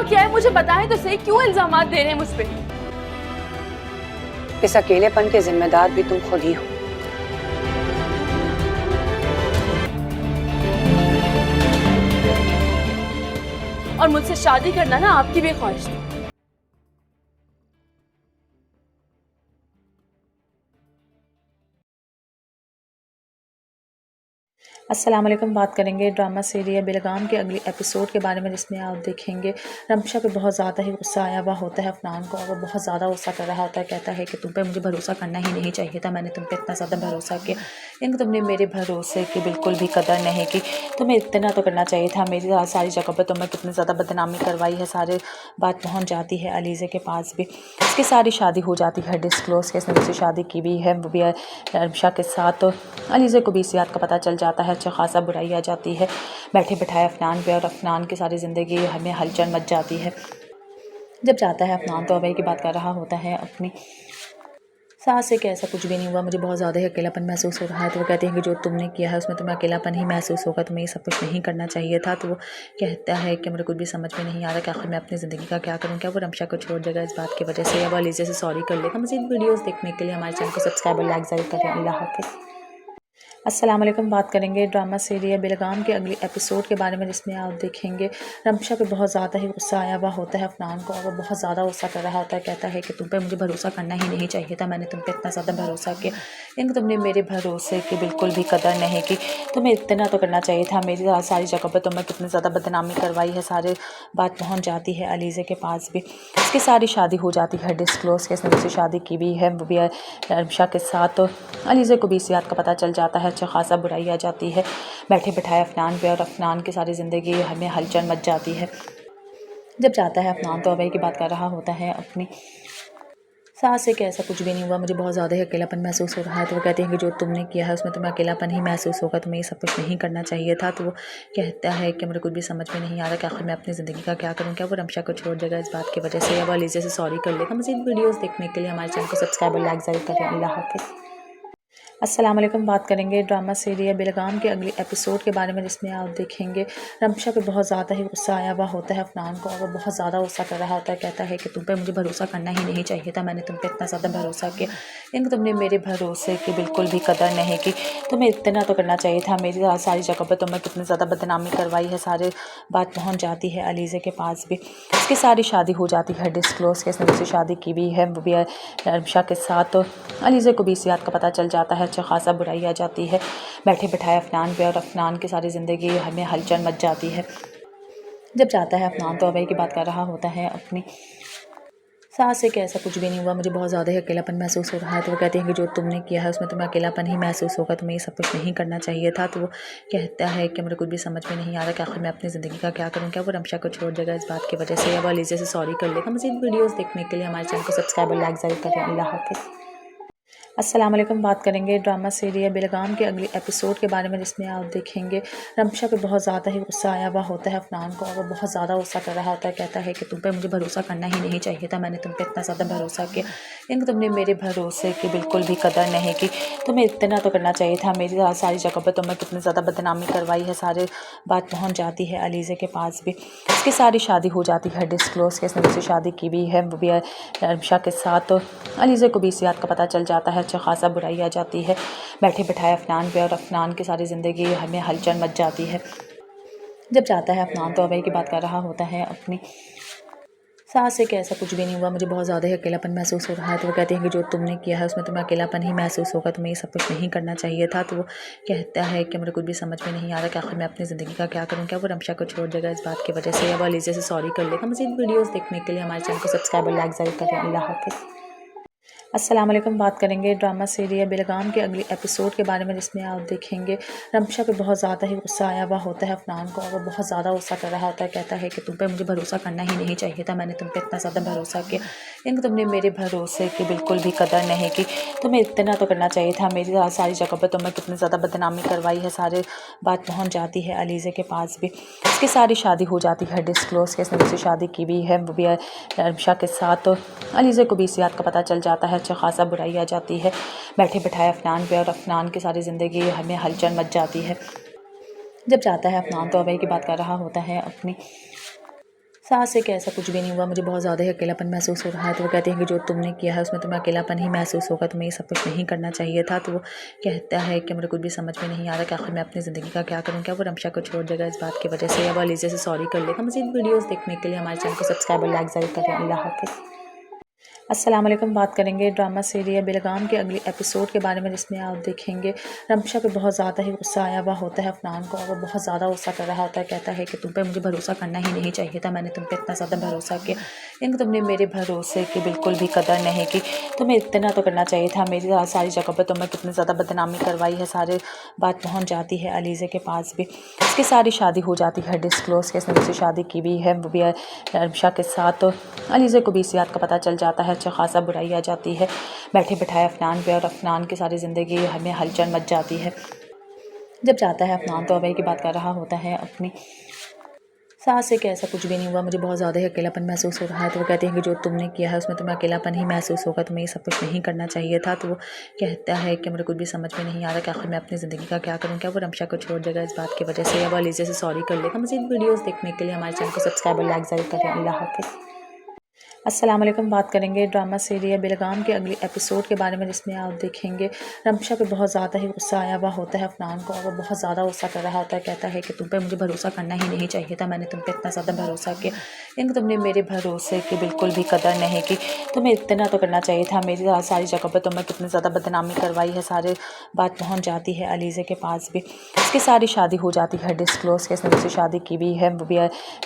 क्या है मुझे बताएं तो सही, क्यों इल्जामात दे रहे हैं मुझ पे? इस अकेलेपन के जिम्मेदार भी तुम खुद ही हो। और मुझसे शादी करना ना आपकी भी ख्वाहिश थी। अस्सलाम वालेकुम। बात करेंगे ड्रामा सीरियल बेलगाम के अगले एपिसोड के बारे में, जिसमें आप देखेंगे रमशा पे बहुत ज़्यादा ही गुस्सा आया हुआ होता है अफनान को, और वो बहुत ज़्यादा गुस्सा कर रहा होता है। कहता है कि तुम पे मुझे भरोसा करना ही नहीं चाहिए था, मैंने तुम पे इतना ज़्यादा भरोसा किया, लेकिन तुमने मेरे भरोसे की बिल्कुल भी कदर नहीं की। तुम्हें इतना तो करना चाहिए था, मेरी सारी जगह पर तुमने कितनी ज़्यादा बदनामी करवाई है। सारे बात पहुँच जाती है अलीज़े के पास भी। इसकी सारी शादी हो जाती है डिस्क्लोज़ के, इसने मुझसे शादी की भी है, वो भी रमशा के साथ। तो अलीज़े को भी इस बात का पता चल जाता है, अच्छा खासा बुराई आ जाती है बैठे बिठाए अफनान पे, और अफनान की सारी ज़िंदगी हमें हलचल मच जाती है। जब जाता है अफनान तो अभय की बात कर रहा होता है अपनी सास से कि ऐसा कुछ भी नहीं हुआ, मुझे बहुत ज़्यादा ही अकेलापन महसूस हो रहा है। तो वो कहते हैं कि जो तुमने किया है उसमें तुम्हें अकेलापन ही महसूस होगा, तुम्हें ये सब कुछ नहीं करना चाहिए था। तो वो कहता है कि मुझे कुछ भी समझ में नहीं आ रहा कि आखिर मैं अपनी ज़िंदगी का क्या करूँ। क्या वो रमशा को छोड़ देगा इस बात की वजह से, या वो अलीज़े से सॉरी कर लेगा। मज़ीद वीडियोज़ देखने के लिए हमारे चैनल को सब्सक्राइब और लाइक ज़रूर करें। अल्लाह हाफ़िज़। अस्सलाम वालेकुम। बात करेंगे ड्रामा सीरियल बेलगाम के अगले एपिसोड के बारे में, जिसमें आप देखेंगे रमशा पे बहुत ज़्यादा ही गुस्सा आया हुआ होता है अफनान को, और वो बहुत ज़्यादा गुस्सा कर रहा होता है। कहता है कि तुम पे मुझे भरोसा करना ही नहीं चाहिए था, मैंने तुम पे इतना ज़्यादा भरोसा किया, लेकिन तुमने मेरे भरोसे की बिल्कुल भी कदर नहीं की। तुम्हें इतना तो करना चाहिए था, मेरी सारी जगह पर तुमने कितनी ज़्यादा बदनामी करवाई है। सारे बात पहुँच जाती है अलीज़े के पास भी। इसकी सारी शादी हो जाती है डिस्क्लोज़ के, इसने मुझसे शादी की भी है, वो भी रमशा के साथ। तो अलीज़े को भी इस बात का पता चल जाता है, अच्छा खासा बुराई आ जाती है बैठे बिठाए अफनान पे, और अफनान की सारी ज़िंदगी हमें हलचल मच जाती है। जब जाता है अफनान तो अभय की बात कर रहा होता है अपनी सास से कि ऐसा कुछ भी नहीं हुआ, मुझे बहुत ज़्यादा ही अकेलापन महसूस हो रहा है। तो वो कहते हैं कि जो तुमने किया है उसमें तुम्हें अकेलापन ही महसूस होगा, तुम्हें ये सब कुछ नहीं करना चाहिए था। तो वो कहता है कि मुझे कुछ भी समझ में नहीं आ रहा कि आखिर मैं अपनी ज़िंदगी का क्या करूँ। क्या वो रमशा को छोड़ देगा इस बात की वजह से, या वो अलीज़े से सॉरी कर लेगा। मज़ीद वीडियोज़ देखने के लिए हमारे चैनल को सब्सक्राइब और लाइक ज़रूर करें। अल्लाह हाफ़िज़। अस्सलाम वालेकुम। बात करेंगे ड्रामा सीरियल बेलगाम के अगले एपिसोड के बारे में, जिसमें आप देखेंगे रमशा पे बहुत ज़्यादा ही गुस्सा आया हुआ होता है अफनान को, और वो बहुत ज़्यादा गुस्सा कर रहा होता है। कहता है कि तुम पे मुझे भरोसा करना ही नहीं चाहिए था, मैंने तुम पे इतना ज़्यादा भरोसा किया, लेकिन तुमने मेरे भरोसे की बिल्कुल भी कदर नहीं की। तुम्हें इतना तो करना चाहिए था, मेरी सारी जगह पर तुमने कितनी ज़्यादा बदनामी करवाई है। सारे बात पहुँच जाती है अलीज़े के पास भी। इसकी सारी शादी हो जाती है डिस्क्लोज़ के, इसने मुझसे शादी की भी है, वो भी रमशा के साथ। तो अलीज़े को भी इस बात का पता चल जाता है, अच्छा खासा बुराई आ जाती है बैठे बिठाए अफनान पे, और अफनान की सारी ज़िंदगी हमें हलचल मच जाती है। जब जाता है अफनान तो अभय की बात कर रहा होता है अपनी सास से कि ऐसा कुछ भी नहीं हुआ, मुझे बहुत ज़्यादा ही अकेलापन महसूस हो रहा है। तो वो कहते हैं कि जो तुमने किया है उसमें तुम्हें अकेलापन ही महसूस होगा, तुम्हें ये सब कुछ नहीं करना चाहिए था। तो वो कहता है कि मुझे कुछ भी समझ में नहीं आ रहा कि आखिर मैं अपनी ज़िंदगी का क्या करूँ। क्या वो रमशा को छोड़ देगा इस बात की वजह से, या वो अलीज़े से सॉरी कर लेगा। मज़ीद वीडियोज़ देखने के लिए हमारे चैनल को सब्सक्राइब और लाइक ज़रूर करें। अल्लाह हाफ़िज़। अस्सलाम वालेकुम। बात करेंगे ड्रामा सीरियल बेलगाम के अगले एपिसोड के बारे में, जिसमें आप देखेंगे रमशा पे बहुत ज़्यादा ही गुस्सा आया हुआ होता है अफनान को, और वो बहुत ज़्यादा गुस्सा कर रहा होता है। कहता है कि तुम पे मुझे भरोसा करना ही नहीं चाहिए था, मैंने तुम पे इतना ज़्यादा भरोसा किया, लेकिन तुमने मेरे भरोसे की बिल्कुल भी कदर नहीं की। तुम्हें इतना तो करना चाहिए था, मेरी सारी जगह पर तुमने कितनी ज़्यादा बदनामी करवाई है। सारे बात पहुँच जाती है अलीज़े के पास भी। इसकी सारी शादी हो जाती है डिस्क्लोज़ के, इसने मुझसे शादी की भी है, वो भी रमशा के साथ। तो अलीज़े को भी इस बात का पता चल जाता है, अच्छा खासा बुराई आ जाती है बैठे बिठाए अफनान पे, और अफनान की सारी ज़िंदगी हमें हलचल मच जाती है। जब जाता है अफनान तो अभय की बात कर रहा होता है अपनी सास से कि ऐसा कुछ भी नहीं हुआ, मुझे बहुत ज़्यादा ही अकेलापन महसूस हो रहा है। तो वो कहते हैं कि जो तुमने किया है उसमें तुम्हें अकेलापन ही महसूस होगा, तुम्हें ये सब कुछ नहीं करना चाहिए था। तो वो कहता है कि मुझे कुछ भी समझ में नहीं आ रहा कि आखिर मैं अपनी ज़िंदगी का क्या करूँ। क्या वो रमशा को छोड़ देगा इस बात की वजह से, या वो अलीज़े से सॉरी कर लेगा। मज़ीद वीडियोज़ देखने के लिए हमारे चैनल को सब्सक्राइब और लाइक ज़रूर करें। अल्लाह हाफ़िज़। अस्सलाम वालेकुम। बात करेंगे ड्रामा सीरियल बेलगाम के अगले एपिसोड के बारे में, जिसमें आप देखेंगे रमशा पे बहुत ज़्यादा ही गुस्सा आया हुआ होता है अफनान को, और वो बहुत ज़्यादा गुस्सा कर रहा होता है। कहता है कि तुम पे मुझे भरोसा करना ही नहीं चाहिए था, मैंने तुम पे इतना ज़्यादा भरोसा किया, लेकिन तुमने मेरे भरोसे की बिल्कुल भी कदर नहीं की। तुम्हें इतना तो करना चाहिए था, मेरी सारी जगह पर तुमने कितनी ज़्यादा बदनामी करवाई है। सारे बात पहुँच जाती है अलीज़े के पास भी। इसकी सारी शादी हो जाती है डिस्क्लोज़ के, इसने मुझसे शादी की भी है, वो भी रमशा के साथ। तो अलीज़े को भी इस बात का पता चल जाता है, अच्छा खासा बुराई आ जाती है बैठे बिठाए अफनान पे, और अफनान की सारी ज़िंदगी हमें हलचल मच जाती है। जब जाता है अफनान तो अभय की बात कर रहा होता है अपनी सास से कि ऐसा कुछ भी नहीं हुआ, मुझे बहुत ज़्यादा ही अकेलापन महसूस हो रहा है। तो वो कहती हैं कि जो तुमने किया है उसमें तुम्हें अकेलापन ही महसूस होगा, तुम्हें ये सब कुछ नहीं करना चाहिए था। तो वो कहता है कि मुझे कुछ भी समझ में नहीं आ रहा कि आखिर मैं अपनी ज़िंदगी का क्या करूँ। क्या वो रमशा को छोड़ देगा इस बात की वजह से, या वो अलीज़ा से सॉरी कर लेगा। मज़ीद वीडियोज़ देखने के लिए हमारे चैनल को सब्सक्राइब और लाइक ज़रूर करें। अल्लाह हाफ़िज़। अस्सलाम वालेकुम। बात करेंगे ड्रामा सीरियल बेलगाम के अगले एपिसोड के बारे में, जिसमें आप देखेंगे रमशा पे बहुत ज़्यादा ही गुस्सा आया हुआ होता है अफनान को, और वो बहुत ज़्यादा गुस्सा कर रहा होता है। कहता है कि तुम पे मुझे भरोसा करना ही नहीं चाहिए था, मैंने तुम पे इतना ज़्यादा भरोसा किया, लेकिन तुमने मेरे भरोसे की बिल्कुल भी कदर नहीं की। तुम्हें इतना तो करना चाहिए था, मेरी सारी जगह पर तुमने कितनी ज़्यादा बदनामी करवाई है। सारे बात पहुँच जाती है अलीज़े के पास भी। इसकी सारी शादी हो जाती है डिस्क्लोज़ के, इसने मुझसे शादी की भी है, वो भी रमशा के साथ। तो अलीज़े को भी इस बात का पता चल जाता है, अच्छा खासा बुराई आ जाती है बैठे बिठाए अफनान पे, और अफनान की सारी ज़िंदगी हमें हलचल मच जाती है। जब जाता है अफनान तो अभय की बात कर रहा होता है अपनी सास से कि ऐसा कुछ भी नहीं हुआ, मुझे बहुत ज़्यादा ही अकेलापन महसूस हो रहा है। तो वो कहती हैं कि जो तुमने किया है उसमें तुम्हें अकेलापन ही महसूस होगा, तुम्हें ये सब कुछ नहीं करना चाहिए था। तो वो कहता है कि मुझे कुछ भी समझ में नहीं आ रहा कि आखिर मैं अपनी ज़िंदगी का क्या करूँ। क्या वो रमशा को छोड़ देगा इस बात की वजह से, या वो अलीज़ा से सॉरी कर लेगा। मज़ीद वीडियोज़ देखने के लिए हमारे चैनल को सब्सक्राइब और लाइक ज़रूर करें। अल्लाह हाफ़िज़। अस्सलाम वालेकुम। बात करेंगे ड्रामा सीरियल बेलगाम के अगले एपिसोड के बारे में, जिसमें आप देखेंगे रमशा पे बहुत ज़्यादा ही गुस्सा आया हुआ होता है अफनान को, और वो बहुत ज़्यादा गुस्सा कर रहा होता है। कहता है कि तुम पे मुझे भरोसा करना ही नहीं चाहिए था, मैंने तुम पे इतना ज़्यादा भरोसा किया, लेकिन तुमने मेरे भरोसे की बिल्कुल भी कदर नहीं की। तुम्हें इतना तो करना चाहिए था, मेरी सारी जगह पर तुमने कितनी ज़्यादा बदनामी करवाई है। सारे बात पहुँच जाती है अलीज़े के पास भी। इसकी सारी शादी हो जाती है डिस्क्लोज़ के, इसने मुझसे शादी की भी है, वो भी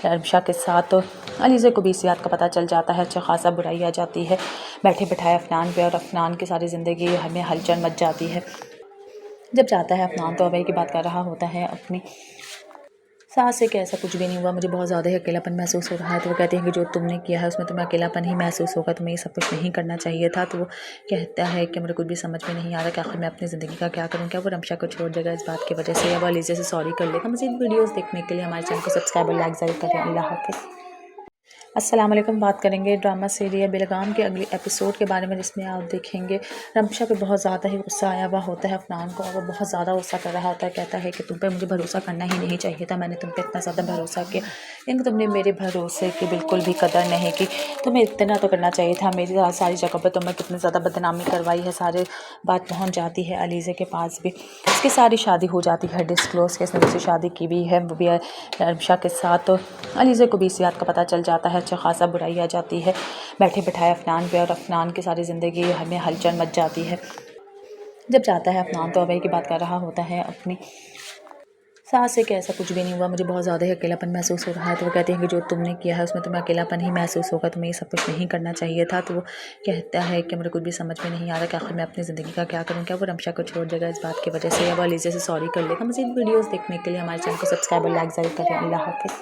रमशा के साथ। तो अलीज़े को भी इस बात का पता चल जाता है, अच्छा खासा बुराई आ जाती है बैठे बिठाए अफनान पे, और अफनान की सारी ज़िंदगी हमें हलचल मच जाती है। जब जाता है अफनान तो अभय की बात कर रहा होता है अपनी सास से कि ऐसा कुछ भी नहीं हुआ, मुझे बहुत ज़्यादा ही अकेलापन महसूस हो रहा है। तो वो कहती हैं कि जो तुमने किया है उसमें तुम्हें अकेलापन ही महसूस होगा, तुम्हें ये सब कुछ नहीं करना चाहिए था। तो वो कहता है कि मुझे कुछ भी समझ में नहीं आ रहा कि आखिर मैं अपनी ज़िंदगी का क्या करूँ। क्या वो रमशा को छोड़ देगा इस बात की वजह से, या वो अलीज़ा से सॉरी कर लेगा। मज़ीद वीडियोज़ देखने के लिए हमारे चैनल को सब्सक्राइब और लाइक ज़रूर करें। अल्लाह हाफ़िज़। अस्सलाम वालेकुम। बात करेंगे ड्रामा सीरियल बेलगाम के अगले एपिसोड के बारे में, जिसमें आप देखेंगे रमशा पे बहुत ज़्यादा ही गुस्सा आया हुआ होता है अफनान को, और वो बहुत ज़्यादा गुस्सा कर रहा होता है। कहता है कि तुम पे मुझे भरोसा करना ही नहीं चाहिए था, मैंने तुम पे इतना ज़्यादा भरोसा किया, लेकिन तुमने मेरे भरोसे की बिल्कुल भी कदर नहीं की। तुम्हें इतना तो करना चाहिए था, मेरी सारी जगह पर तुमने कितनी ज़्यादा बदनामी करवाई है। सारे बात पहुँच जाती है अलीज़े के पास भी। इसकी सारी शादी हो जाती है डिस्क्लोज़ के, इसने मुझसे शादी की भी है, वो भी रमशा के साथ। तो अलीज़े को भी इस बात का पता चल जाता है, अच्छा खासा बुराई आ जाती है बैठे बिठाए अफनान पे, और अफनान की सारी ज़िंदगी हमें हलचल मच जाती है। जब जाता है अफनान तो अभय की बात कर रहा होता है अपनी सास से कि ऐसा कुछ भी नहीं हुआ, मुझे बहुत ज़्यादा ही अकेलापन महसूस हो रहा है। तो वो कहती हैं कि जो तुमने किया है उसमें तुम्हें अकेलापन ही महसूस होगा, तुम्हें ये सब कुछ नहीं करना चाहिए था। तो वो कहता है कि मुझे कुछ भी समझ में नहीं आ रहा कि आखिर मैं अपनी ज़िंदगी का क्या करूँ। क्या वो रमशा को छोड़ देगा इस बात की वजह से, या वो अलीज़ा से सॉरी कर लेगा। मज़ीद वीडियोज़ देखने के लिए हमारे चैनल को सब्सक्राइब और लाइक ज़रूर करें। अल्लाह हाफ़िज़।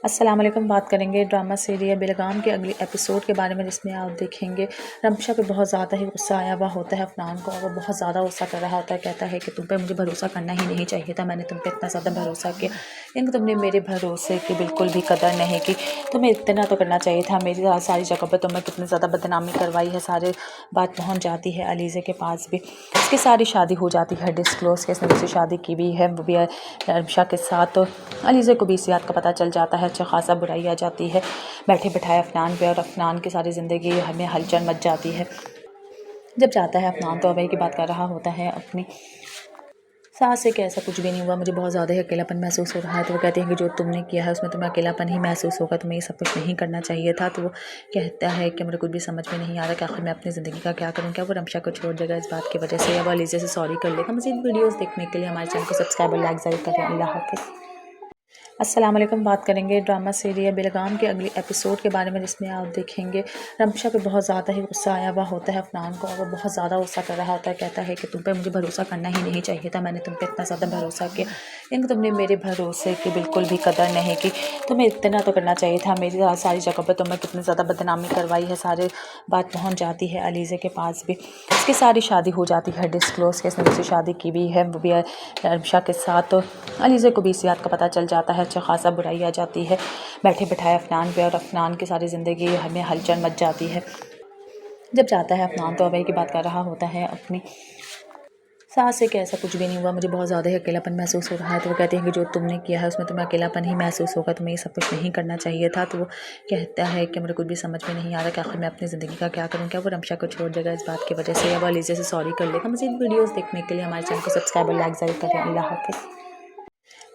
अस्सलाम वालेकुम। बात करेंगे ड्रामा सीरियल बेलगाम के अगले एपिसोड के बारे में, जिसमें आप देखेंगे रमशा पे बहुत ज़्यादा ही गुस्सा आया हुआ होता है अफनान को, और वो बहुत ज़्यादा गुस्सा कर रहा होता है। कहता है कि तुम पे मुझे भरोसा करना ही नहीं चाहिए था, मैंने तुम पे इतना ज़्यादा भरोसा किया, लेकिन तुमने मेरे भरोसे की बिल्कुल भी कदर नहीं की। तुम्हें इतना तो करना चाहिए था, मेरी सारी जगह पर तुमने कितनी ज़्यादा बदनामी करवाई है। सारे बात पहुँच जाती है अलीज़े के पास भी। इसकी सारी शादी हो जाती है डिस्क्लोज़ के, इसने मुझसे शादी की भी है, वो भी रमशा के साथ। तो अलीज़े को भी इस बात का पता चल जाता है, अच्छा खासा बुराई आ जाती है बैठे बिठाए अफनान पे, और अफनान की सारी ज़िंदगी हमें हलचल मच जाती है। जब जाता है अफनान तो अभय की बात कर रहा होता है अपनी सास से कि ऐसा कुछ भी नहीं हुआ, मुझे बहुत ज़्यादा ही अकेलापन महसूस हो रहा है। तो वो कहती हैं कि जो तुमने किया है उसमें तुम्हें अकेलापन ही महसूस होगा, तुम्हें ये सब कुछ नहीं करना चाहिए था। तो वो कहता है कि मुझे कुछ भी समझ में नहीं आ रहा कि आखिर मैं अपनी ज़िंदगी का क्या करूँ। क्या वो रमशा को छोड़ देगा इस बात की वजह से, या वो अलीज़ा से सॉरी कर लेगा। मज़ीद वीडियोज़ देखने के लिए हमारे चैनल को सब्सक्राइब और लाइक ज़रूर करें। अल्लाह हाफ़िज़। अस्सलाम वालेकुम। बात करेंगे ड्रामा सीरियल बेलगाम के अगले एपिसोड के बारे में, जिसमें आप देखेंगे रमशा पे बहुत ज़्यादा ही गुस्सा आया हुआ होता है अफनान को, और वो बहुत ज़्यादा गुस्सा कर रहा होता है। कहता है कि तुम पे मुझे भरोसा करना ही नहीं चाहिए था, मैंने तुम पे इतना ज़्यादा भरोसा किया, लेकिन तुमने मेरे भरोसे की बिल्कुल भी कदर नहीं की। तुम्हें इतना तो करना चाहिए था, मेरी सारी जगह पर तुमने कितनी ज़्यादा बदनामी करवाई है। सारे बात पहुँच जाती है अलीज़े के पास भी। इसकी सारी शादी हो जाती है डिस्क्लोज़ के, इसने मुझसे शादी की भी है, वो भी रमशा के साथ। तो अलीज़े को भी इस बात का पता चल जाता है, अच्छा खासा बुराई आ जाती है बैठे बिठाए अफनान पे, और अफनान की सारी ज़िंदगी हमें हलचल मच जाती है। जब जाता है अफनान तो अभय की बात कर रहा होता है अपनी सास से कि ऐसा कुछ भी नहीं हुआ, मुझे बहुत ज़्यादा ही अकेलापन महसूस हो रहा है। तो वो कहती हैं कि जो तुमने किया है उसमें तुम्हें अकेलापन ही महसूस होगा, तुम्हें ये सब कुछ नहीं करना चाहिए था। तो वो कहता है कि मुझे कुछ भी समझ में नहीं आ रहा कि आखिर मैं अपनी ज़िंदगी का क्या करूँ। क्या वो रमशा को छोड़ देगा इस बात की वजह से, या वो अलीज़ा से सॉरी कर लेगा। मज़ीद वीडियोज़ देखने के लिए हमारे चैनल को सब्सक्राइब और लाइक ज़रूर करें। अल्लाह हाफ़िज़।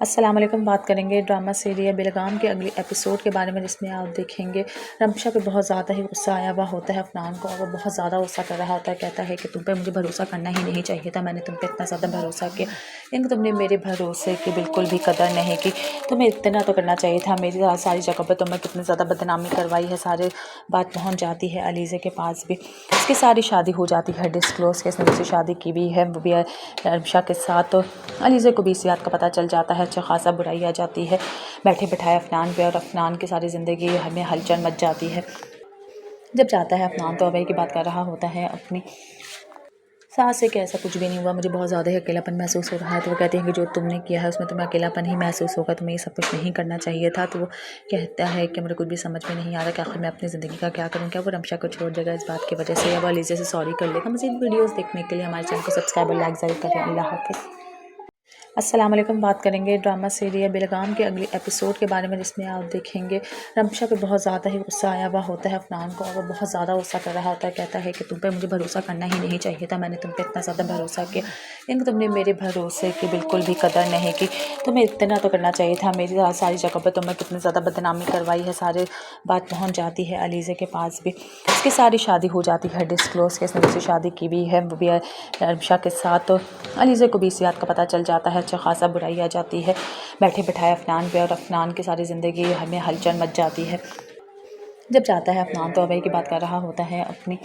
अस्सलाम वालेकुम। बात करेंगे ड्रामा सीरियल बेलगाम के अगले एपिसोड के बारे में, जिसमें आप देखेंगे रमशा पे बहुत ज़्यादा ही गुस्सा आया हुआ होता है अफनान को, और वो बहुत ज़्यादा गुस्सा कर रहा होता है। कहता है कि तुम पे मुझे भरोसा करना ही नहीं चाहिए था, मैंने तुम पे इतना ज़्यादा भरोसा किया, लेकिन तुमने मेरे भरोसे की बिल्कुल भी कदर नहीं की। तुम्हें इतना तो करना चाहिए था, मेरी सारी जगह पर तुमने कितनी ज़्यादा बदनामी करवाई है। सारे बात पहुँच जाती है अलीज़े के पास भी। इसकी सारी शादी हो जाती है डिस्क्लोज़ के, इसने मुझसे शादी की भी है, वो भी रमशा के साथ। तो अलीज़े को भी इस बात का पता चल जाता है, अच्छा खासा बुराई आ जाती है बैठे बिठाए अफनान पे, और अफनान की सारी ज़िंदगी हमें हलचल मच जाती है। जब जाता है अफनान तो अभय की बात कर रहा होता है अपनी सास से कि ऐसा कुछ भी नहीं हुआ, मुझे बहुत ज़्यादा ही अकेलापन महसूस हो रहा है। तो वो कहती हैं कि जो तुमने किया है उसमें तुम्हें अकेलापन ही महसूस होगा, तुम्हें ये सब कुछ नहीं करना चाहिए था। तो वो कहता है कि मुझे कुछ भी समझ में नहीं आ रहा कि आखिर मैं अपनी ज़िंदगी का क्या करूँ। क्या वो रमशा को छोड़ देगा इस बात की वजह से, या वो अलीज़ा से सॉरी कर लेगा। मज़ीद वीडियोज़ देखने के लिए हमारे चैनल को सब्सक्राइब और लाइक ज़रूर करें। अल्लाह हाफ़िज़। अस्सलाम वालेकुम। बात करेंगे ड्रामा सीरियल बेलगाम के अगले एपिसोड के बारे में, जिसमें आप देखेंगे रमशा पे बहुत ज़्यादा ही गुस्सा आया हुआ होता है अफनान को, और वो बहुत ज़्यादा गुस्सा कर रहा होता है। कहता है कि तुम पे मुझे भरोसा करना ही नहीं चाहिए था, मैंने तुम पे इतना ज़्यादा भरोसा किया, लेकिन तुमने मेरे भरोसे की बिल्कुल भी कदर नहीं की। तुम्हें इतना तो करना चाहिए था, मेरी सारी जगह पर तुमने कितनी ज़्यादा बदनामी करवाई है। सारे बात पहुँच जाती है अलीज़े के पास भी। इसकी सारी शादी हो जाती है डिस्क्लोज़ के, इसने मुझसे शादी की भी है, वो भी रमशा के साथ। तो अलीज़े को भी इस बात का पता चल जाता है, अच्छा खासा बुराई आ जाती है बैठे बिठाए अफनान पे, और अफनान की सारी ज़िंदगी हमें हलचल मच जाती है। जब जाता है अफनान तो अभय की बात कर रहा होता है अपनी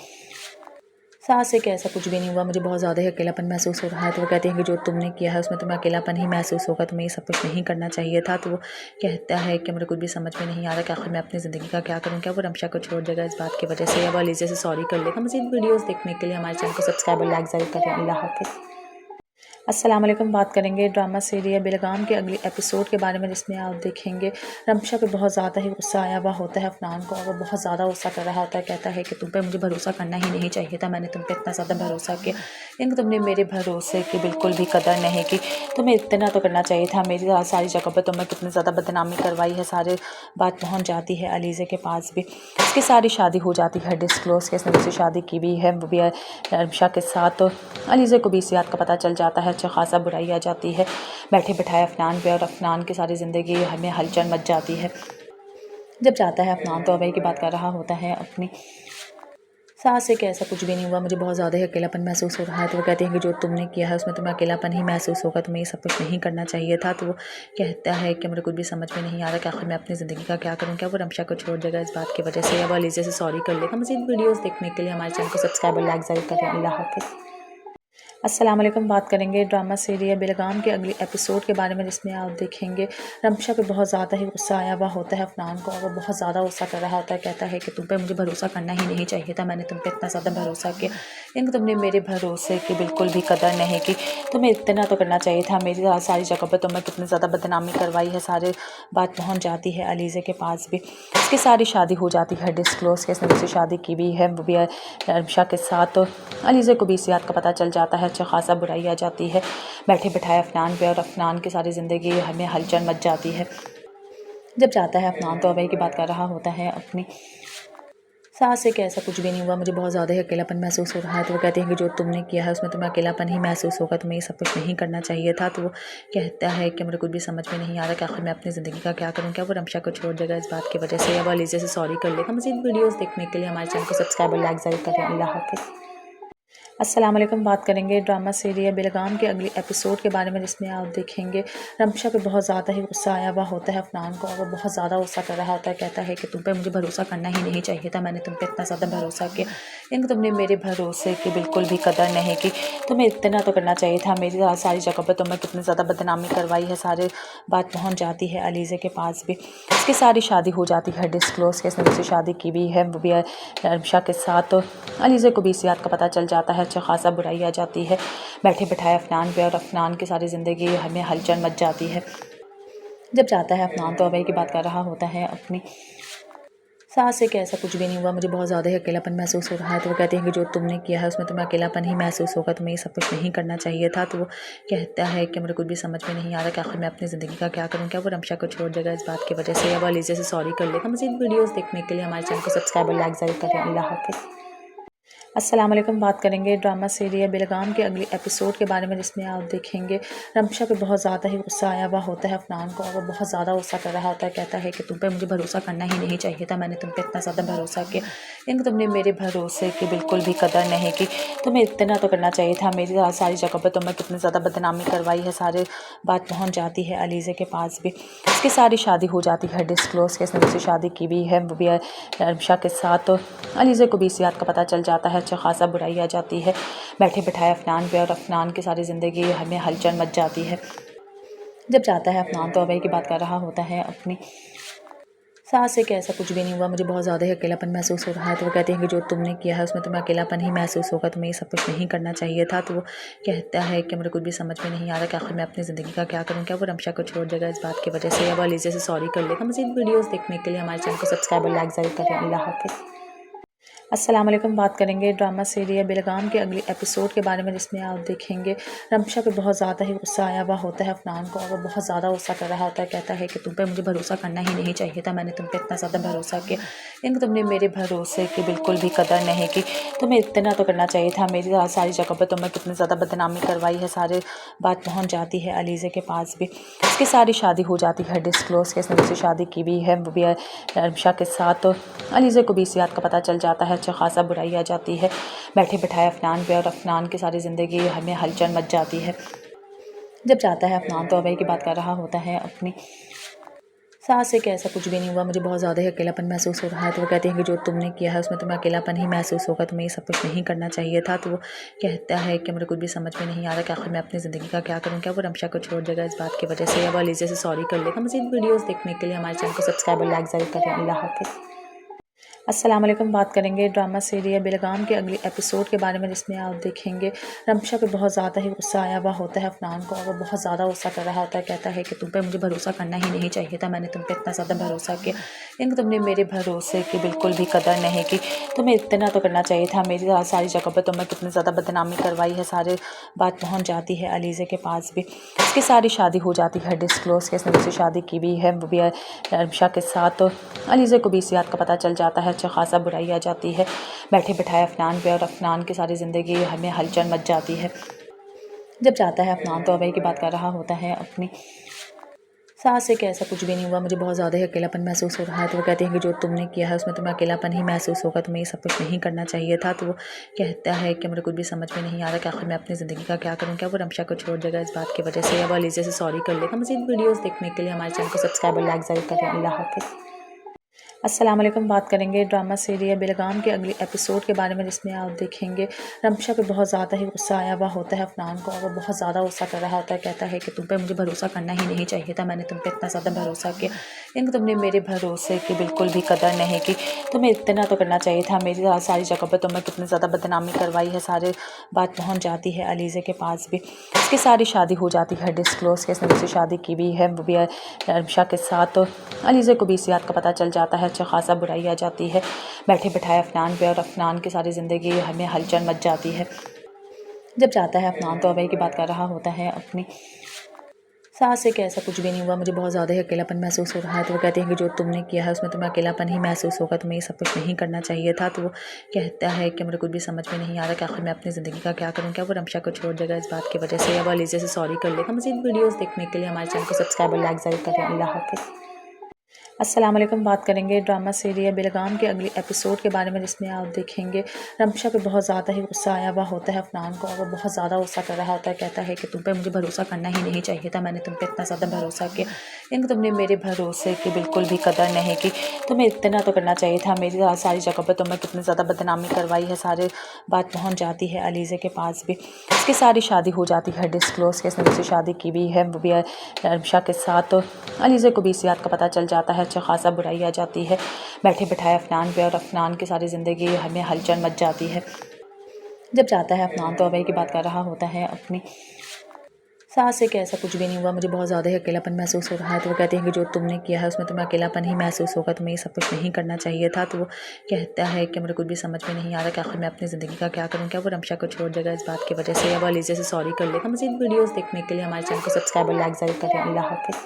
सास से कि ऐसा कुछ भी नहीं हुआ, मुझे बहुत ज़्यादा ही अकेलापन महसूस हो रहा है। तो वो कहती हैं कि जो तुमने किया है उसमें तुम्हें अकेलापन ही महसूस होगा, तुम्हें ये सब कुछ नहीं करना चाहिए था। तो वो कहता है कि मुझे कुछ भी समझ में नहीं आ रहा कि आखिर मैं अपनी ज़िंदगी का क्या करूँ। क्या वो रमशा को छोड़ देगा इस बात की वजह से, या वो अलीज़ा से सॉरी कर लेगा। मज़ीद वीडियोज़ देखने के लिए हमारे चैनल को सब्सक्राइब और लाइक ज़रूर करें। अल्लाह हाफ़िज़। अस्सलाम वालेकुम। बात करेंगे ड्रामा सीरियल बेलगाम के अगले एपिसोड के बारे में, जिसमें आप देखेंगे रमशा पे बहुत ज़्यादा ही गुस्सा आया हुआ होता है अफनान को, और वो बहुत ज़्यादा गुस्सा कर रहा होता है। कहता है कि तुम पे मुझे भरोसा करना ही नहीं चाहिए था, मैंने तुम पे इतना ज़्यादा भरोसा किया, लेकिन तुमने मेरे भरोसे की बिल्कुल भी कदर नहीं की। तुम्हें इतना तो करना चाहिए था, मेरी सारी जगह पर तुमने कितनी ज़्यादा बदनामी करवाई है। सारे बात पहुँच जाती है अलीज़े के पास भी। इसकी सारी शादी हो जाती है डिस्क्लोज़ के, इसने मुझसे शादी की भी है, वो भी रमशा के साथ। तो अलीज़े को भी इस बात का पता चल जाता है, अच्छा खासा बुराई आ जाती है बैठे बिठाए अफनान पे, और अफनान की सारी ज़िंदगी हमें हलचल मच जाती है। जब जाता है अफनान तो अभय की बात कर रहा होता है अपनी सास से कि ऐसा कुछ भी नहीं हुआ, मुझे बहुत ज़्यादा ही अकेलापन महसूस हो रहा है। तो वो कहती हैं कि जो तुमने किया है उसमें तुम्हें अकेलापन ही महसूस होगा, तुम्हें ये सब कुछ नहीं करना चाहिए था। तो वो कहता है कि मुझे कुछ भी समझ में नहीं आ रहा कि आखिर मैं अपनी ज़िंदगी का क्या करूँ। क्या वो रमशा को छोड़ देगा इस बात की वजह से, या वो अलीज़ा से सॉरी कर लेगा। मज़ीद वीडियोज़ देखने के लिए हमारे चैनल को सब्सक्राइब और लाइक ज़रूर करें। अल्लाह हाफ़िज़। अस्सलाम वालेकुम। बात करेंगे ड्रामा सीरियल बेलगाम के अगले एपिसोड के बारे में, जिसमें आप देखेंगे रमशा पे बहुत ज़्यादा ही गुस्सा आया हुआ होता है अफनान को, और वो बहुत ज़्यादा गुस्सा कर रहा होता है। कहता है कि तुम पे मुझे भरोसा करना ही नहीं चाहिए था, मैंने तुम पे इतना ज़्यादा भरोसा किया, लेकिन तुमने मेरे भरोसे की बिल्कुल भी कदर नहीं की। तुम्हें इतना तो करना चाहिए था, मेरी सारी जगह पर तुमने कितनी ज़्यादा बदनामी करवाई है। सारे बात पहुँच जाती है अलीज़े के पास भी। इसकी सारी शादी हो जाती है डिस्क्लोज़ के, इसने मुझसे शादी की भी है, वो भी रमशा के साथ। तो अलीज़े को भी इस बात का पता चल जाता है, अच्छा खासा बुराई आ जाती है बैठे बिठाए अफनान पे, और अफनान की सारी ज़िंदगी हमें हलचल मच जाती है। जब जाता है अफनान तो अभय की बात कर रहा होता है अपनी सास से कि ऐसा कुछ भी नहीं हुआ, मुझे बहुत ज़्यादा ही अकेलापन महसूस हो रहा है। तो वो कहती हैं कि जो तुमने किया है उसमें तुम्हें अकेलापन ही महसूस होगा, तुम्हें ये सब कुछ नहीं करना चाहिए था। तो वो कहता है कि मुझे कुछ भी समझ में नहीं आ रहा कि आखिर मैं अपनी ज़िंदगी का क्या करूँ। क्या वो रमशा को छोड़ देगा इस बात की वजह से, या वो अलीज़ा से सॉरी कर लेगा। मज़ीद वीडियोज़ देखने के लिए हमारे चैनल को सब्सक्राइब और लाइक ज़रूर करें। अल्लाह हाफ़िज़। अस्सलाम वालेकुम। बात करेंगे ड्रामा सीरियल बेलगाम के अगले एपिसोड के बारे में, जिसमें आप देखेंगे रमशा पे बहुत ज़्यादा ही गुस्सा आया हुआ होता है अफनान को, और वो बहुत ज़्यादा गुस्सा कर रहा होता है। कहता है कि तुम पे मुझे भरोसा करना ही नहीं चाहिए था, मैंने तुम पे इतना ज़्यादा भरोसा किया, लेकिन तुमने मेरे भरोसे की बिल्कुल भी कदर नहीं की। तुम्हें इतना तो करना चाहिए था, मेरी सारी जगह पर तुमने कितनी ज़्यादा बदनामी करवाई है। सारे बात पहुँच जाती है अलीज़े के पास भी। इसकी सारी शादी हो जाती है डिस्क्लोज़ के, इसने मुझसे शादी की भी है, वो भी रमशा के साथ। तो अलीज़े को भी इस बात का पता चल जाता है, अच्छा खासा बुराई आ जाती है बैठे बिठाए अफनान पे, और अफनान की सारी ज़िंदगी हमें हलचल मच जाती है। जब जाता है अफनान तो अभय की बात कर रहा होता है अपनी सास से कि ऐसा कुछ भी नहीं हुआ, मुझे बहुत ज़्यादा ही अकेलापन महसूस हो रहा है। तो वो कहती हैं कि जो तुमने किया है उसमें तुम्हें अकेलापन ही महसूस होगा, तुम्हें ये सब कुछ नहीं करना चाहिए था। तो वो कहता है कि मुझे कुछ भी समझ में नहीं आ रहा कि आखिर मैं अपनी ज़िंदगी का क्या करूँ। क्या वो रमशा को छोड़ देगा इस बात की वजह से, या वो अलीज़ा से सॉरी कर लेगा। मज़ीद वीडियोज़ देखने के लिए हमारे चैनल को सब्सक्राइब और लाइक ज़रूर करें। अल्लाह हाफ़िज़। अस्सलाम वालेकुम। बात करेंगे ड्रामा सीरियल बेलगाम के अगले एपिसोड के बारे में, जिसमें आप देखेंगे रमशा पे बहुत ज़्यादा ही गुस्सा आया हुआ होता है अफनान को, और वो बहुत ज़्यादा गुस्सा कर रहा होता है। कहता है कि तुम पे मुझे भरोसा करना ही नहीं चाहिए था, मैंने तुम पे इतना ज़्यादा भरोसा किया, लेकिन तुमने मेरे भरोसे की बिल्कुल भी कदर नहीं की। तुम्हें इतना तो करना चाहिए था, मेरी सारी जगह पर तुमने कितनी ज़्यादा बदनामी करवाई है। सारे बात पहुँच जाती है अलीज़े के पास भी। इसकी सारी शादी हो जाती है डिस्क्लोज़ के, इसने मुझसे शादी की भी है, वो भी रमशा के साथ। तो अलीज़े को भी इस बात का पता चल जाता है, अच्छा खासा बुराई आ जाती है बैठे बिठाए अफनान पे, और अफनान की सारी ज़िंदगी हमें हलचल मच जाती है। जब जाता है अफनान तो अभय की बात कर रहा होता है अपनी सास से कि ऐसा कुछ भी नहीं हुआ, मुझे बहुत ज़्यादा ही अकेलापन महसूस हो रहा है। तो वो कहते हैं कि जो तुमने किया है उसमें तुम्हें अकेलापन ही महसूस होगा, तुम्हें ये सब कुछ नहीं करना चाहिए था। तो वो कहता है कि मुझे कुछ भी समझ में नहीं आ रहा कि आखिर मैं अपनी ज़िंदगी का क्या करूँ। क्या वो रमशा को छोड़ देगा इस बात की वजह से, या वो अलीज़ा से सॉरी कर लेगा। मज़ीद वीडियोज़ देखने के लिए हमारे चैनल को सब्सक्राइब और लाइक ज़रूर करें। अल्लाह हाफ़िज़। अस्सलाम वालेकुम। बात करेंगे ड्रामा सीरियल बेलगाम के अगले एपिसोड के बारे में, जिसमें आप देखेंगे रमशा पे बहुत ज़्यादा ही गुस्सा आया हुआ होता है अफनान को, और वो बहुत ज़्यादा गुस्सा कर रहा होता है। कहता है कि तुम पे मुझे भरोसा करना ही नहीं चाहिए था, मैंने तुम पे इतना ज़्यादा भरोसा किया, लेकिन तुमने मेरे भरोसे की बिल्कुल भी कदर नहीं की। तुम्हें इतना तो करना चाहिए था, मेरी सारी जगह पर तुमने कितनी ज़्यादा बदनामी करवाई है। सारे बात पहुँच जाती है अलीज़े के पास भी। इसकी सारी शादी हो जाती है डिस्क्लोज़ के, इसने मुझसे शादी की भी है, वो भी रमशा के साथ। तो अलीज़े को भी इस बात का पता चल जाता है, अच्छा खासा बुराई आ जाती है बैठे बिठाए अफनान पे, और अफनान की सारी ज़िंदगी हमें हलचल मच जाती है। जब जाता है अफनान तो अभय की बात कर रहा होता है अपनी सास से कि ऐसा कुछ भी नहीं हुआ, मुझे बहुत ज़्यादा ही अकेलापन महसूस हो रहा है। तो वो कहते हैं कि जो तुमने किया है उसमें तुम्हें अकेलापन ही महसूस होगा, तुम्हें ये सब कुछ नहीं करना चाहिए था। तो वो कहता है कि मुझे कुछ भी समझ में नहीं आ रहा कि आखिर मैं अपनी ज़िंदगी का क्या करूँ। क्या वो रमशा को छोड़ देगा इस बात की वजह से, या वो अलीज़ा से सॉरी कर लेगा। मज़ीद वीडियोज़ देखने के लिए हमारे चैनल को सब्सक्राइब और लाइक ज़रूर करें। अल्लाह हाफ़िज़। अस्सलाम वालेकुम। बात करेंगे ड्रामा सीरियल बेलगाम के अगले एपिसोड के बारे में, जिसमें आप देखेंगे रमशा पे बहुत ज़्यादा ही गुस्सा आया हुआ होता है अफनान को, और वो बहुत ज़्यादा गुस्सा कर रहा होता है। कहता है कि तुम पे मुझे भरोसा करना ही नहीं चाहिए था, मैंने तुम पे इतना ज़्यादा भरोसा किया, लेकिन तुमने मेरे भरोसे की बिल्कुल भी कदर नहीं की। तुम्हें इतना तो करना चाहिए था, मेरी सारी जगह पर तुमने कितनी ज़्यादा बदनामी करवाई है। सारे बात पहुँच जाती है अलीज़े के पास भी। इसकी सारी शादी हो जाती है डिस्क्लोज़ के, इसने मुझसे शादी की भी है, वो भी रमशा के साथ। तो अलीज़े को भी इस बात का पता चल जाता है, अच्छा खासा बुराई आ जाती है बैठे बिठाए अफनान पे, और अफनान की सारी ज़िंदगी हमें हलचल मच जाती है। जब जाता है अफनान तो अभय की बात कर रहा होता है अपनी सास से कि ऐसा कुछ भी नहीं हुआ, मुझे बहुत ज़्यादा ही अकेलापन महसूस हो रहा है। तो वो कहते हैं कि जो तुमने किया है उसमें तुम्हें अकेलापन ही महसूस होगा, तुम्हें ये सब कुछ नहीं करना चाहिए था। तो वो कहता है कि मुझे कुछ भी समझ में नहीं आ रहा कि आखिर मैं अपनी ज़िंदगी का क्या करूँ। क्या वो रमशा को छोड़ देगा इस बात की वजह से, या वो अलीज़ा से सॉरी कर लेगा। मज़ीद वीडियोज़ देखने के लिए हमारे चैनल को सब्सक्राइब और लाइक ज़रूर करें। अल्लाह हाफ़िज़। अस्सलाम वालेकुम। बात करेंगे ड्रामा सीरियल बेलगाम के अगले एपिसोड के बारे में, जिसमें आप देखेंगे रमशा पे बहुत ज़्यादा ही गुस्सा आया हुआ होता है अफनान को, और वो बहुत ज़्यादा गुस्सा कर रहा होता है। कहता है कि तुम पे मुझे भरोसा करना ही नहीं चाहिए था, मैंने तुम पे इतना ज़्यादा भरोसा किया, लेकिन तुमने मेरे भरोसे की बिल्कुल भी कदर नहीं की। तुम्हें इतना तो करना चाहिए था, मेरी सारी जगह पर तुमने कितनी ज़्यादा बदनामी करवाई है। सारे बात पहुँच जाती है अलीज़े के पास भी। इसकी सारी शादी हो जाती है डिस्क्लोज़ के, इसने मुझसे शादी की भी है, वो भी रमशा के साथ। तो अलीज़े को भी इस बात का पता चल जाता है, अच्छा खासा बुराई आ जाती है बैठे बिठाए अफनान पे, और अफनान की सारी ज़िंदगी हमें हलचल मच जाती है। जब जाता है अफनान तो अभय की बात कर रहा होता है अपनी सास से कि ऐसा कुछ भी नहीं हुआ, मुझे बहुत ज़्यादा ही अकेलापन महसूस हो रहा है। तो वो कहते हैं कि जो तुमने किया है उसमें तुम्हें अकेलापन ही महसूस होगा, तुम्हें ये सब कुछ नहीं करना चाहिए था। तो वो कहता है कि मुझे कुछ भी समझ में नहीं आ रहा कि आखिर मैं अपनी ज़िंदगी का क्या करूँ। क्या वो रमशा को छोड़ देगा इस बात की वजह से, या वो अलीज़ा से सॉरी कर लेगा। मज़ीद वीडियोज़ देखने के लिए हमारे चैनल को सब्सक्राइब और लाइक ज़रूर करें। अल्लाह हाफ़िज़। अस्सलाम वालेकुम। बात करेंगे ड्रामा सीरियल बेलगाम के अगले एपिसोड के बारे में, जिसमें आप देखेंगे रमशा पे बहुत ज़्यादा ही गुस्सा आया हुआ होता है अफनान को, और वो बहुत ज़्यादा गुस्सा कर रहा होता है। कहता है कि तुम पे मुझे भरोसा करना ही नहीं चाहिए था, मैंने तुम पे इतना ज़्यादा भरोसा किया, लेकिन तुमने मेरे भरोसे की बिल्कुल भी कदर नहीं की। तुम्हें इतना तो करना चाहिए था, मेरी सारी जगह पर तुमने कितनी ज़्यादा बदनामी करवाई है। सारे बात पहुँच जाती है अलीज़े के पास भी। इसकी सारी शादी हो जाती है डिस्क्लोज़ के, इसने मुझसे शादी की भी है, वो भी रमशा के साथ। तो अलीज़े को भी इस बात का पता चल जाता है, अच्छा खासा बुराई आ जाती है बैठे बिठाए अफनान पे, और अफनान की सारी ज़िंदगी हमें हलचल मच जाती है। जब जाता है अफनान तो अभय की बात कर रहा होता है अपनी सास से कि ऐसा कुछ भी नहीं हुआ, मुझे बहुत ज़्यादा ही अकेलापन महसूस हो रहा है। तो वो कहती हैं कि जो तुमने किया है उसमें तुम्हें अकेलापन ही महसूस होगा, तुम्हें ये सब कुछ नहीं करना चाहिए था। तो वो कहता है कि मुझे कुछ भी समझ में नहीं आ रहा कि आखिर मैं अपनी ज़िंदगी का क्या करूँ। क्या वो रमशा को छोड़ देगा इस बात की वजह से, या वो अलीज़ा से सॉरी कर लेगा। मज़ीद वीडियोज़ देखने के लिए हमारे चैनल को सब्सक्राइब और लाइक ज़रूर करें। अल्लाह हाफ़िज़।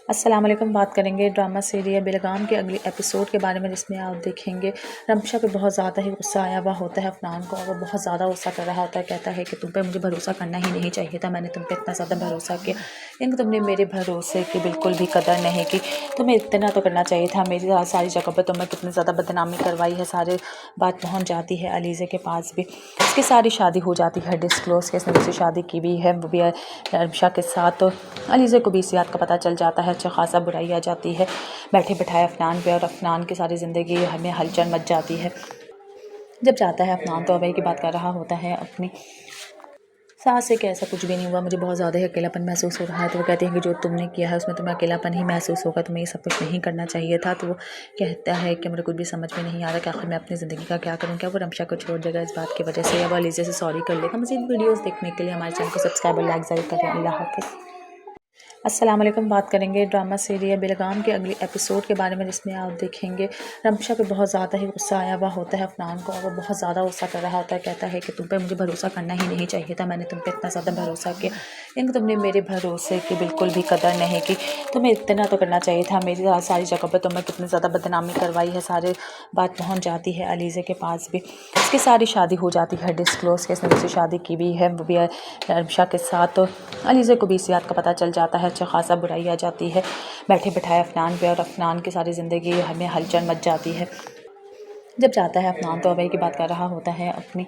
अस्सलाम वालेकुम। बात करेंगे ड्रामा सीरियल बेलगाम के अगले एपिसोड के बारे में, जिसमें आप देखेंगे रमशा पे बहुत ज़्यादा ही गुस्सा आया हुआ होता है अफनान को, और वो बहुत ज़्यादा गुस्सा कर रहा होता है। कहता है कि तुम पे मुझे भरोसा करना ही नहीं चाहिए था, मैंने तुम पे इतना ज़्यादा भरोसा किया, लेकिन तुमने मेरे भरोसे की बिल्कुल भी कदर नहीं की। तुम्हें इतना तो करना चाहिए था, मेरी सारी जगह पर तुमने कितनी ज़्यादा बदनामी करवाई है। सारे बात पहुँच जाती है अलीज़े के पास भी, उसकी सारी शादी हो जाती है डिस्क्लोज़ के, इसने मुझसे शादी की भी है, वो भी रमशा के साथ। तो अलीज़े को भी इस बात का पता चल जाता है, अच्छा खासा बुराई आ जाती है बैठे बिठाए अफनान पे, और अफनान की सारी ज़िंदगी हमें हलचल मच जाती है। जब जाता है अफनान तो अभय की बात कर रहा होता है अपनी सास से कि ऐसा कुछ भी नहीं हुआ, मुझे बहुत ज़्यादा ही अकेलापन महसूस हो रहा है। तो वो कहती हैं कि जो तुमने किया है उसमें तुम्हें अकेलापन ही महसूस होगा, तुम्हें ये सब कुछ नहीं करना चाहिए था। तो वो कहता है कि मुझे कुछ भी समझ में नहीं आ रहा कि आखिर मैं अपनी ज़िंदगी का क्या करूँ। क्या वो रमशा को छोड़ देगा इस बात की वजह से, या वो अलीज़ा से सॉरी कर लेगा। मज़ीद वीडियोज़ देखने के लिए हमारे चैनल को सब्सक्राइब और लाइक ज़रूर करें। अल्लाह हाफ़िज़। अस्सलाम वालेकुम। बात करेंगे ड्रामा सीरियल बेलगाम के अगले एपिसोड के बारे में, जिसमें आप देखेंगे रमशा पे बहुत ज़्यादा ही गुस्सा आया हुआ होता है अफनान को, और वो बहुत ज़्यादा गुस्सा कर रहा होता है। कहता है कि तुम पे मुझे भरोसा करना ही नहीं चाहिए था, मैंने तुम पे इतना ज़्यादा भरोसा किया, लेकिन तुमने मेरे भरोसे की बिल्कुल भी कदर नहीं की। तुम्हें इतना तो करना चाहिए था, मेरी सारी जगह पर तुमने कितनी ज़्यादा बदनामी करवाई है। सारे बात पहुँच जाती है अलीज़े के पास भी, उसकी सारी शादी हो जाती है डिस्क्लोज़ के, इसने मुझसे शादी की भी है, वो भी रमशा के साथ। तो अलीज़े को भी इस बात का पता चल जाता है, अच्छा खासा बुराई आ जाती है बैठे बिठाए अफनान पे, और अफनान की सारी ज़िंदगी हमें हलचल मच जाती है। जब जाता है अफनान तो अभय की बात कर रहा होता है अपनी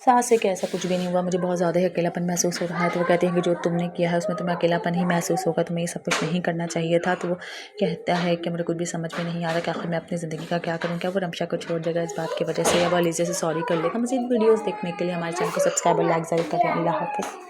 सास से कि ऐसा कुछ भी नहीं हुआ, मुझे बहुत ज़्यादा ही अकेलापन महसूस हो रहा है। तो वो कहती हैं कि जो तुमने किया है उसमें तुम्हें अकेलापन ही महसूस होगा, तुम्हें ये सब कुछ नहीं करना चाहिए था। तो वो कहता है कि मुझे कुछ भी समझ में नहीं आ रहा कि आखिर मैं अपनी ज़िंदगी का क्या करूँ। क्या वो रमशा को छोड़ देगा इस बात की वजह से, या वो अलीज़ा से सॉरी कर लेगा। मज़ीद वीडियोज़ देखने के लिए हमारे चैनल को सब्सक्राइब और लाइक ज़रूर करें। अल्लाह हाफ़िज़।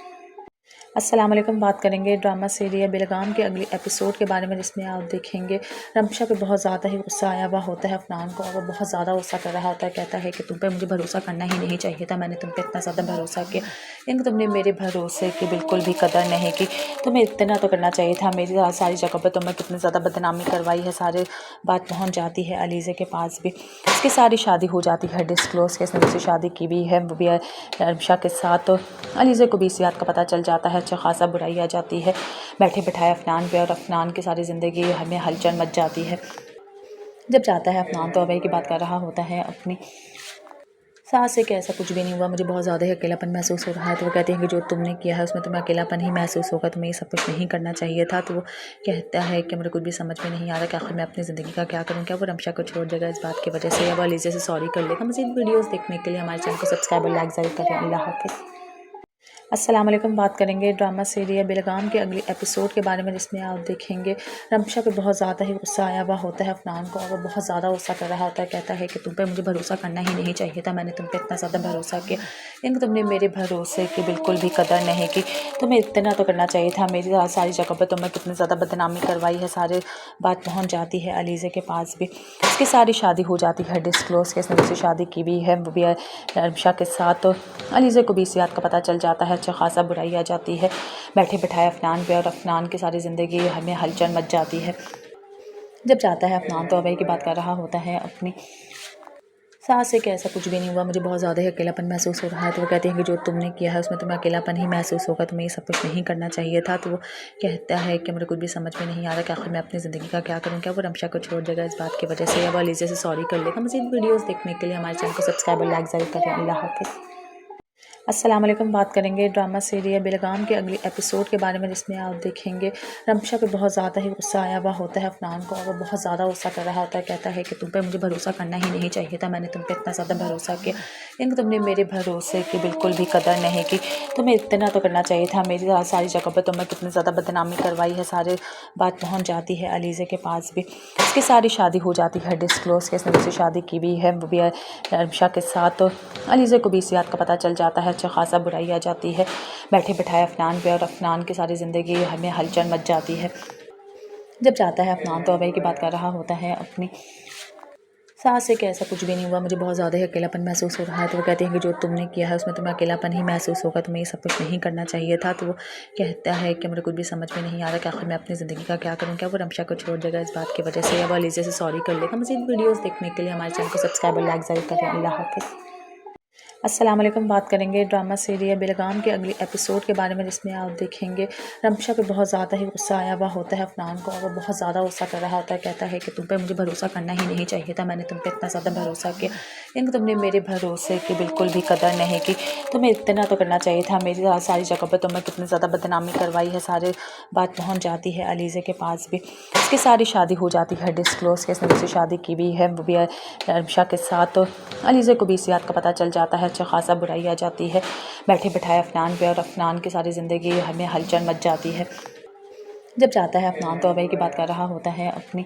अस्सलाम वालेकुम। बात करेंगे ड्रामा सीरियल बेलगाम के अगले एपिसोड के बारे में, जिसमें आप देखेंगे रमशा पे बहुत ज़्यादा ही गुस्सा आया हुआ होता है अफनान को, और वो बहुत ज़्यादा गुस्सा कर रहा होता है। कहता है कि तुम पे मुझे भरोसा करना ही नहीं चाहिए था, मैंने तुम पे इतना ज़्यादा भरोसा किया, लेकिन तुमने मेरे भरोसे की बिल्कुल भी कदर नहीं की। तुम्हें इतना तो करना चाहिए था, मेरी सारी जगह पर तुमने कितनी ज़्यादा बदनामी करवाई है। सारे बात पहुँच जाती है अलीज़े के पास भी, उसकी सारी शादी हो जाती है डिस्क्लोज़ के, इसने मुझसे शादी की भी है, वो भी रमशा के साथ। तो अलीज़े को भी इस बात का पता चल जाता है, अच्छा खासा बुराई आ जाती है बैठे बिठाए अफनान पे, और अफनान की सारी ज़िंदगी हमें हलचल मच जाती है। जब जाता है अफनान तो अभय की बात कर रहा होता है अपनी सास से कि ऐसा कुछ भी नहीं हुआ, मुझे बहुत ज़्यादा ही अकेलापन महसूस हो रहा है। तो वो कहती हैं कि जो तुमने किया है उसमें तुम्हें अकेलापन ही महसूस होगा, तुम्हें ये सब कुछ नहीं करना चाहिए था। तो वो कहता है कि मुझे कुछ भी समझ में नहीं आ रहा कि आखिर मैं अपनी ज़िंदगी का क्या करूँ। क्या वो रमशा को छोड़ देगा इस बात की वजह से, या वो अलीज़ा से सॉरी कर लेगा। मज़ीद वीडियोज़ देखने के लिए हमारे चैनल को सब्सक्राइब और लाइक ज़रूर करें। अल्लाह हाफ़िज़। अस्सलाम वालेकुम। बात करेंगे ड्रामा सीरियल बेलगाम के अगले एपिसोड के बारे में, जिसमें आप देखेंगे रमशा पे बहुत ज़्यादा ही गुस्सा आया हुआ होता है अफनान को, और वो बहुत ज़्यादा गुस्सा कर रहा होता है। कहता है कि तुम पे मुझे भरोसा करना ही नहीं चाहिए था, मैंने तुम पे इतना ज़्यादा भरोसा किया, लेकिन तुमने मेरे भरोसे की बिल्कुल भी कदर नहीं की। तुम्हें इतना तो करना चाहिए था, मेरी सारी जगह पर तुमने कितनी ज़्यादा बदनामी करवाई है। सारे बात पहुँच जाती है अलीज़े के पास भी, उसकी सारी शादी हो जाती है डिस्क्लोज़ के, इसने मुझसे शादी की भी है, वो भी रमशा के साथ। तो अलीज़े को भी इस बात का पता चल जाता है, अच्छा खासा बुराई आ जाती है बैठे बिठाए अफनान पे, और अफनान की सारी ज़िंदगी हमें हलचल मच जाती है। जब जाता है अफनान तो अभय की बात कर रहा होता है अपनी सास से कि ऐसा कुछ भी नहीं हुआ, मुझे बहुत ज़्यादा ही अकेलापन महसूस हो रहा है। तो वो कहती हैं कि जो तुमने किया है उसमें तुम्हें अकेलापन ही महसूस होगा, तुम्हें ये सब कुछ नहीं करना चाहिए था। तो वो कहता है कि मुझे कुछ भी समझ में नहीं आ रहा कि आखिर मैं अपनी ज़िंदगी का क्या करूँ। क्या वो रमशा को छोड़ देगा इस बात की वजह से, या वो अलीज़ा से सॉरी कर लेगा। मज़ीद वीडियोज़ देखने के लिए हमारे चैनल को सब्सक्राइब और लाइक ज़रूर करें। अल्लाह हाफ़िज़। अस्सलाम वालेकुम। बात करेंगे ड्रामा सीरियल बेलगाम के अगले एपिसोड के बारे में, जिसमें आप देखेंगे रमशा पे बहुत ज़्यादा ही गुस्सा आया हुआ होता है अफनान को, और वो बहुत ज़्यादा गुस्सा कर रहा होता है। कहता है कि तुम पे मुझे भरोसा करना ही नहीं चाहिए था, मैंने तुम पे इतना ज़्यादा भरोसा किया, लेकिन तुमने मेरे भरोसे की बिल्कुल भी कदर नहीं की। तुम्हें इतना तो करना चाहिए था, मेरी सारी जगह पर तुमने कितनी ज़्यादा बदनामी करवाई है। सारे बात पहुँच जाती है अलीज़े के पास भी, उसकी सारी शादी हो जाती है डिस्क्लोज़ के, इसने मुझसे शादी की भी है, वो भी रमशा के साथ। तो अलीज़े को भी इस बात का पता चल जाता है, अच्छा खासा बुराई आ जाती है बैठे बिठाए अफनान पे, और अफनान की सारी ज़िंदगी हमें हलचल मच जाती है। जब जाता है अफनान तो अभय की बात कर रहा होता है अपनी सास से कि ऐसा कुछ भी नहीं हुआ, मुझे बहुत ज़्यादा ही अकेलापन महसूस हो रहा है। तो वो कहती हैं कि जो तुमने किया है उसमें तुम्हें अकेलापन ही महसूस होगा, तुम्हें ये सब कुछ नहीं करना चाहिए था। तो वो कहता है कि मुझे कुछ भी समझ में नहीं आ रहा कि आखिर मैं अपनी ज़िंदगी का क्या करूँ। क्या वो रमशा को छोड़ देगा इस बात की वजह से, या वो अलीज़ा से सॉरी कर लेगा। मज़ीद वीडियोज़ देखने के लिए हमारे चैनल को सब्सक्राइब और लाइक ज़रूर करें। अल्लाह हाफ़िज़। अस्सलाम वालेकुम। बात करेंगे ड्रामा सीरियल बेलगाम के अगले एपिसोड के बारे में, जिसमें आप देखेंगे रमशा पे बहुत ज़्यादा ही गुस्सा आया हुआ होता है अफनान को, और वो बहुत ज़्यादा गुस्सा कर रहा होता है। कहता है कि तुम पे मुझे भरोसा करना ही नहीं चाहिए था, मैंने तुम पे इतना ज़्यादा भरोसा किया, लेकिन तुमने मेरे भरोसे की बिल्कुल भी कदर नहीं की। तुम्हें इतना तो करना चाहिए था, मेरी सारी जगह पर तुमने कितनी ज़्यादा बदनामी करवाई है। सारे बात पहुँच जाती है अलीज़े के पास भी, इसकी सारी शादी हो जाती है डिस्क्लोज़ के, इसने दूसरी शादी की भी है, वो भी रमशा के साथ। तो अलीज़े को भी इस बात का पता चल जाता है, अच्छा खासा बुराई आ जाती है बैठे बिठाए अफनान पे, और अफनान की सारी ज़िंदगी हमें हलचल मच जाती है। जब जाता है अफनान तो अभय की बात कर रहा होता है अपनी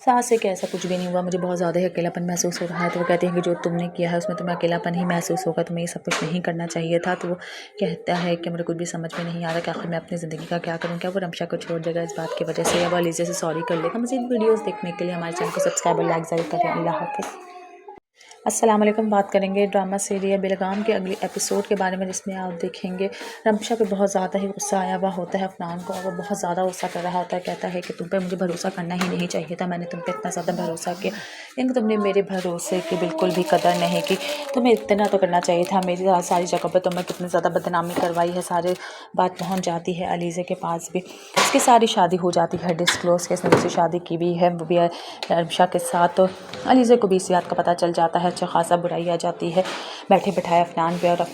सास से कि ऐसा कुछ भी नहीं हुआ, मुझे बहुत ज़्यादा ही अकेलापन महसूस हो रहा है। तो वो कहती हैं कि जो तुमने किया है उसमें तुम्हें अकेलापन ही महसूस होगा, तुम्हें ये सब कुछ नहीं करना चाहिए था। तो वो कहता है कि मुझे कुछ भी समझ में नहीं आ रहा कि आखिर मैं अपनी ज़िंदगी का क्या करूँ। क्या वो रमशा को छोड़ देगा इस बात की वजह से, या वो अलीज़ा से सॉरी कर लेगा। मज़ीद वीडियोज़ देखने के लिए हमारे चैनल को सब्सक्राइब और लाइक ज़रूर करें। अल्लाह हाफ़िज़। अस्सलाम वालेकुम। बात करेंगे ड्रामा सीरियल बेलगाम के अगले एपिसोड के बारे में, जिसमें आप देखेंगे रमशा पे बहुत ज़्यादा ही गुस्सा आया हुआ होता है अफनान को, और वो बहुत ज़्यादा गुस्सा कर रहा होता है। कहता है कि तुम पे मुझे भरोसा करना ही नहीं चाहिए था, मैंने तुम पे इतना ज़्यादा भरोसा किया, लेकिन तुमने मेरे भरोसे की बिल्कुल भी कदर नहीं की। तुम्हें इतना तो करना चाहिए था, मेरी सारी जगह पर तुमने कितनी ज़्यादा बदनामी करवाई है। सारे बात पहुँच जाती है अलीज़े के पास भी, इसकी सारी शादी हो जाती है डिस्क्लोज़ के, इसने दूसरी शादी की भी है, वो भी रमशा के साथ। तो अलीज़े को भी इस बात का पता चल जाता है, अच्छा खासा बुराई आ जाती है बैठे बिठाए अफनान पे, और